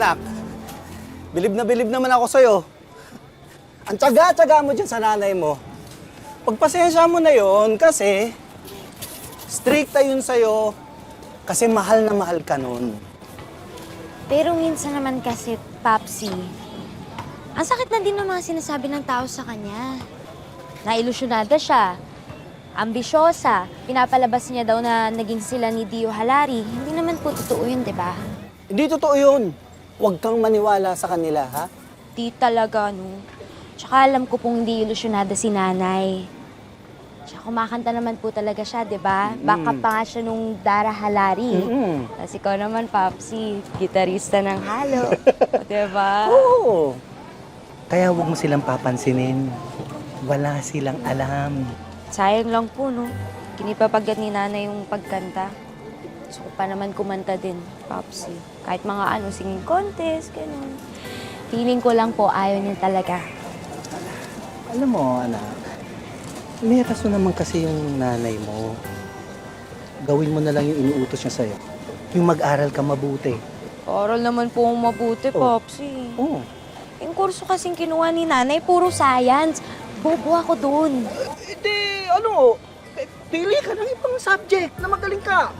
Anak, bilib na bilib naman ako sa'yo. Ang tiyaga-tiyaga mo dyan sa nanay mo. Pagpasensya mo na yon kasi stricta yun sa'yo kasi mahal na mahal ka nun. Pero minsan naman kasi, Papsi, ang sakit na din ng mga sinasabi ng tao sa kanya. Nailusyonada siya, ambisyosa, pinapalabas niya daw na naging sila ni Dio Halari. Hindi naman po totoo yun, di ba? Hindi totoo yun. Huwag kang maniwala sa kanila, ha? Di talaga, no. Tsaka alam ko pong hindi ilusyonada si nanay. Tsaka kumakanta naman po talaga siya, di ba? Baka pa nga siya nung Dara Halari. Kasi ikaw naman, Papsi, gitarista ng halo. Di ba? Oo. Kaya huwag mo silang papansinin. Wala silang alam. Sayang lang po, no? Kinipapagat ni nanay yung pagkanta. Gusto ko pa naman kumanta din, Papsi. Kahit mga singing contest, gano'n. Feeling ko lang po, ayaw niya talaga. Alam mo, anak, may rason naman kasi yung nanay mo. Gawin mo na lang yung inuutos niya sa'yo. Yung mag-aral ka mabuti. Oral naman po akong mabuti, Papsi. Oo. Yung kurso kasing kinuha ni nanay, puro science. Bobo ako dun. Pili ka ng ibang subject na magaling ka.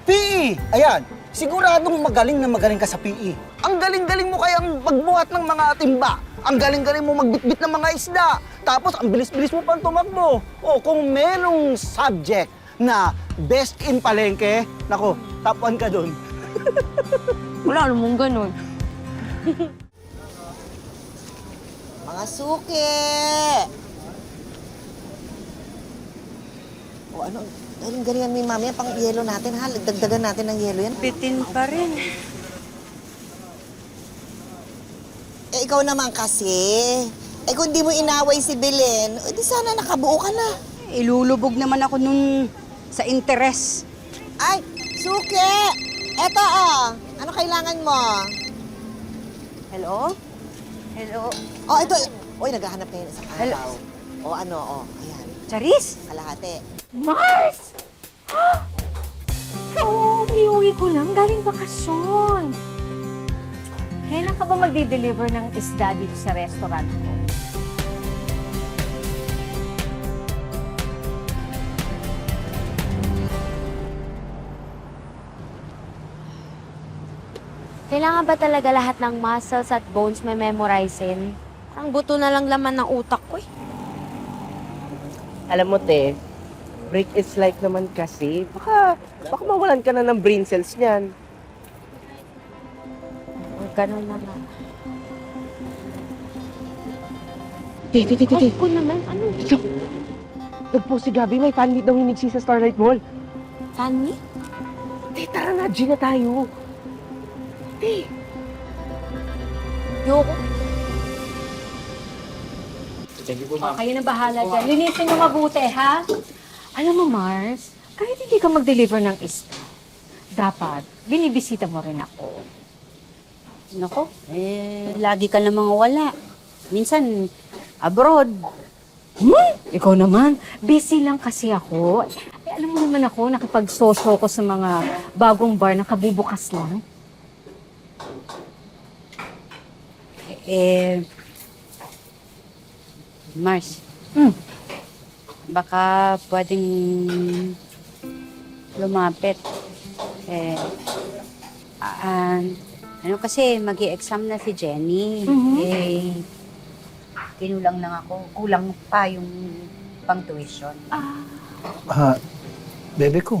PE! Ayan, siguradong magaling na magaling ka sa PE. Ang galing-galing mo kayang magbuhat ng mga timba. Ang galing-galing mo magbitbit ng mga isda. Tapos, ang bilis-bilis mo pang tumakbo. O, kung merong subject na best in palengke, nako, top 1 ka dun. Wala namang ganun. Mga suki! O ano, galing-galingan mo yung mami, pang yelo natin ha. Dagdagan natin ng yelo yan. Bitin pa rin. Eh, ikaw naman kasi. Eh, kung di mo inaway si Belen, di sana nakabuo ka na. Ilulubog naman ako nun sa interes. Ay, suki! Eto ano kailangan mo? Hello? Hello? Oh, ito. Uy, naghahanap kayo ng isang Hello? araw. Ayan. Charis? Kalahati. Mars! Oo, iuwi ko lang. Galing bakasyon. Kailan ka ba magdi-deliver ng isda dito sa restaurant ko? Kailangan ba talaga lahat ng muscles at bones may memorizein? Ang buto na lang laman ng utak ko eh. Alam mo, te, break is life naman kasi. Baka mawalan ka na ng brain cells niyan. Ganun na lang. Te. Ay ko naman, ano? Nagpost si Gabi, may fan meet daw hinigsi sa Starlight Mall. Fanny? Te, tara na, G na tayo. Te. Yoko. Kayo na bahala dyan. Linisin mo mabuti, ha? Alam mo, Mars, kahit hindi ka mag-deliver ng isda, dapat binibisita mo rin ako. Nako, lagi ka namang wala. Minsan, abroad. Ikaw naman, busy lang kasi ako. Alam mo naman ako, nakipagsosyo ko sa mga bagong bar na kabubukas lang. Mars. Baka pwedeng lumapit. Kasi magi-exam na si Jenny. Kinulang lang ako. Kulang pa yung pang-tuition. Bebe ko.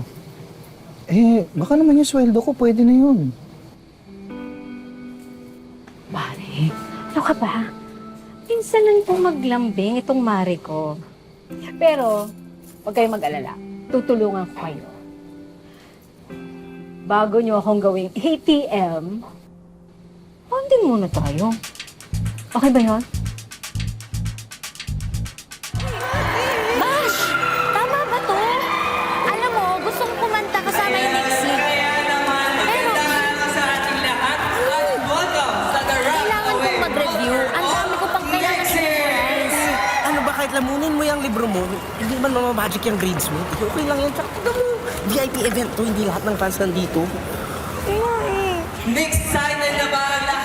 Baka naman yung sweldo ko, pwede na yun. Mare, ano ka ba? Minsan lang itong maglambing, itong mare ko. Pero, huwag kayong mag-alala. Tutulungan ko kayo. Bago nyo akong gawing ATM, bonding muna tayo. Okay ba yun? Bash! Tama ba to? Alam mo, gusto kong kumanta kasama yung next week. Pero, kailangan kong mag-review. Ang dami ko pang kailangan memorize. Ano ba, kahit lamunin mo yung libro mo, hindi man mamamagic yung grades mo. Okay lang yan. Tsaka tignan mo, VIP event to, hindi lahat ng fans nandito. Next, excited na ba ang lahat?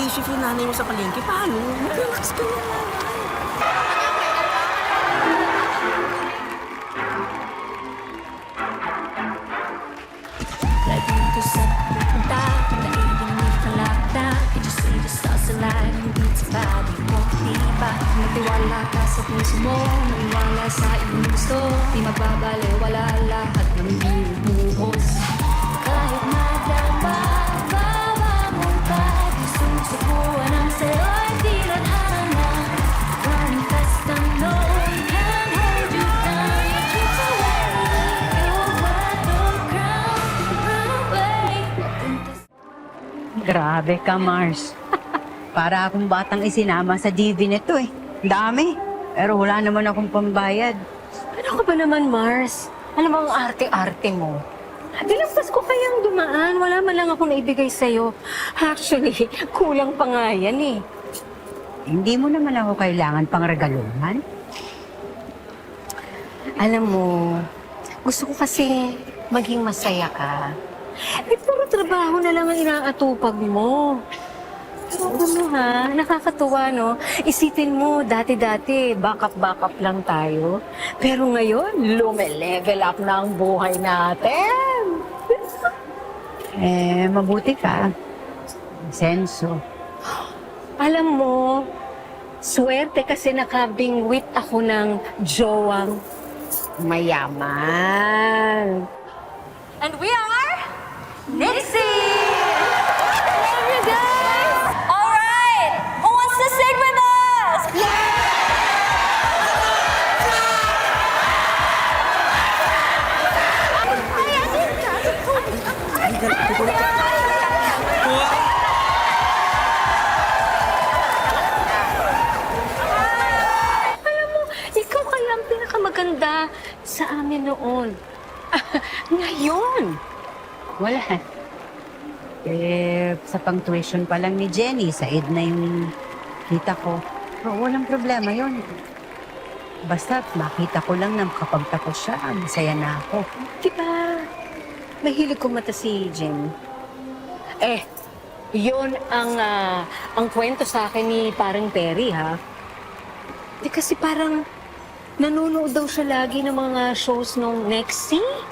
shift yung nanay mo sa palengke, paano? Relax ka na. Laging ko sa pupunta, naiinig ang lakda. Did you see the stars align? Hindi sa body mo, di ba? Magtiwala ka sa puso mo, maniwala sa iyong gusto. Di magbabaliwala lahat ng binuhos. Kahit madama, babamong ka. Di susukuan ang sa'yo'y di ladhana. Running fast and low, can't hold you down. You keep away, you're worth the crown. Run away. Grabe ka, Mars. Para akong batang isinama sa DV nito eh. Dami. Pero wala naman akong pambayad. Ano ka ba naman, Mars? Alam mo ang arte-arte mo. Dilampas ko kayang dumaan. Wala man lang akong naibigay sa'yo. Actually, kulang pa nga yan eh. Hindi mo naman ako kailangan pang regaluhan. Alam mo, gusto ko kasi maging masaya ka. Eh, puro trabaho na lang ang inaatupag mo. Pero ano ha, nakakatuwa no? Isipin mo, dati-dati, backup lang tayo. Pero ngayon, lume-level up na ang buhay natin. Eh, mabuti ka. Senso. Alam mo, swerte kasi nakabingwit ako ng jowang mayaman. And we are Nixie! Love you guys! All right! Who wants to sing with us? Ikaw kaya ang pinakamaganda sa amin noon. Ngayon, Wala. Eh, sa pang-tuition pa lang ni Jenny, sa na yung kita ko. Pero walang problema yon. Basta makita ko lang na kapag tapos siya, masaya na ako. di ba, mahilig ko mata si Jen. Eh, yun ang kwento sa akin ni parang Perry, ha? Di kasi parang nanonood daw siya lagi ng mga shows nung Nexie.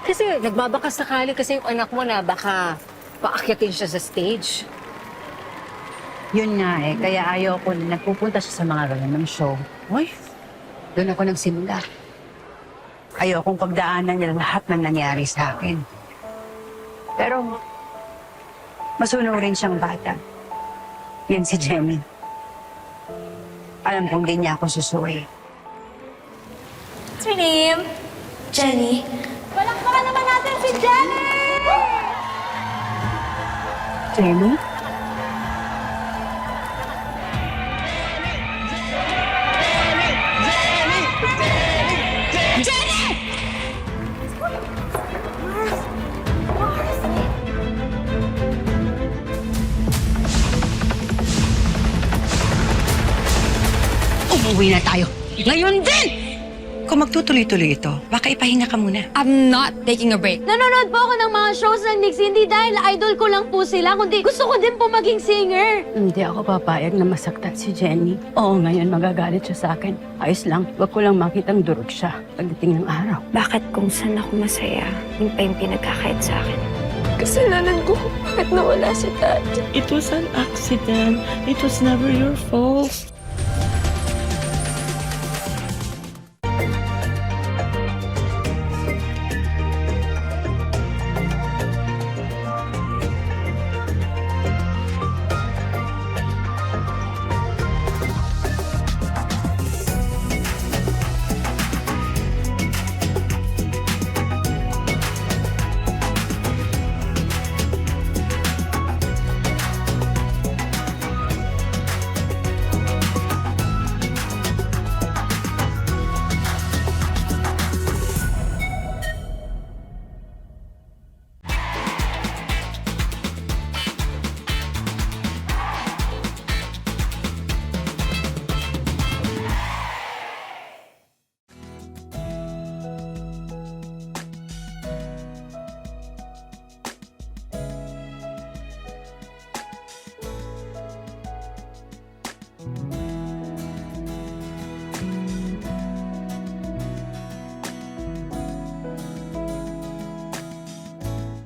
Kasi nagbabaka sakali kasi yung anak mo na baka paakyatin siya sa stage. Yun nga eh, kaya ayaw ko na nagpupunta siya sa mga ganun ng show. Uy, doon ako nagsimula. Ayaw kong pagdaanan niya lahat ng nangyari sa akin. Pero, masunurin siyang bata. Yan si Jenny. Alam kong di niya ako susuwi. What's her name? Jenny. Palakpakan naman natin si Jenny! Jenny? Umuwi na tayo. Ngayon din! Kung magtutuloy-tuloy ito, baka ipahinga ka muna. I'm not taking a break. Nanonood po ako ng mga shows ng Nixie, hindi dahil idol ko lang po sila, kundi gusto ko din po maging singer. Hindi ako papayag na masaktan si Jenny. Oo, ngayon magagalit siya sa akin. Ayos lang, wag ko lang makitang durog siya pagdating ng araw. Bakit kung saan ako masaya, yun pa yung pinagkakait sa akin? Kasalanan ko, bakit nawala si Dad? It was an accident. It was never your fault.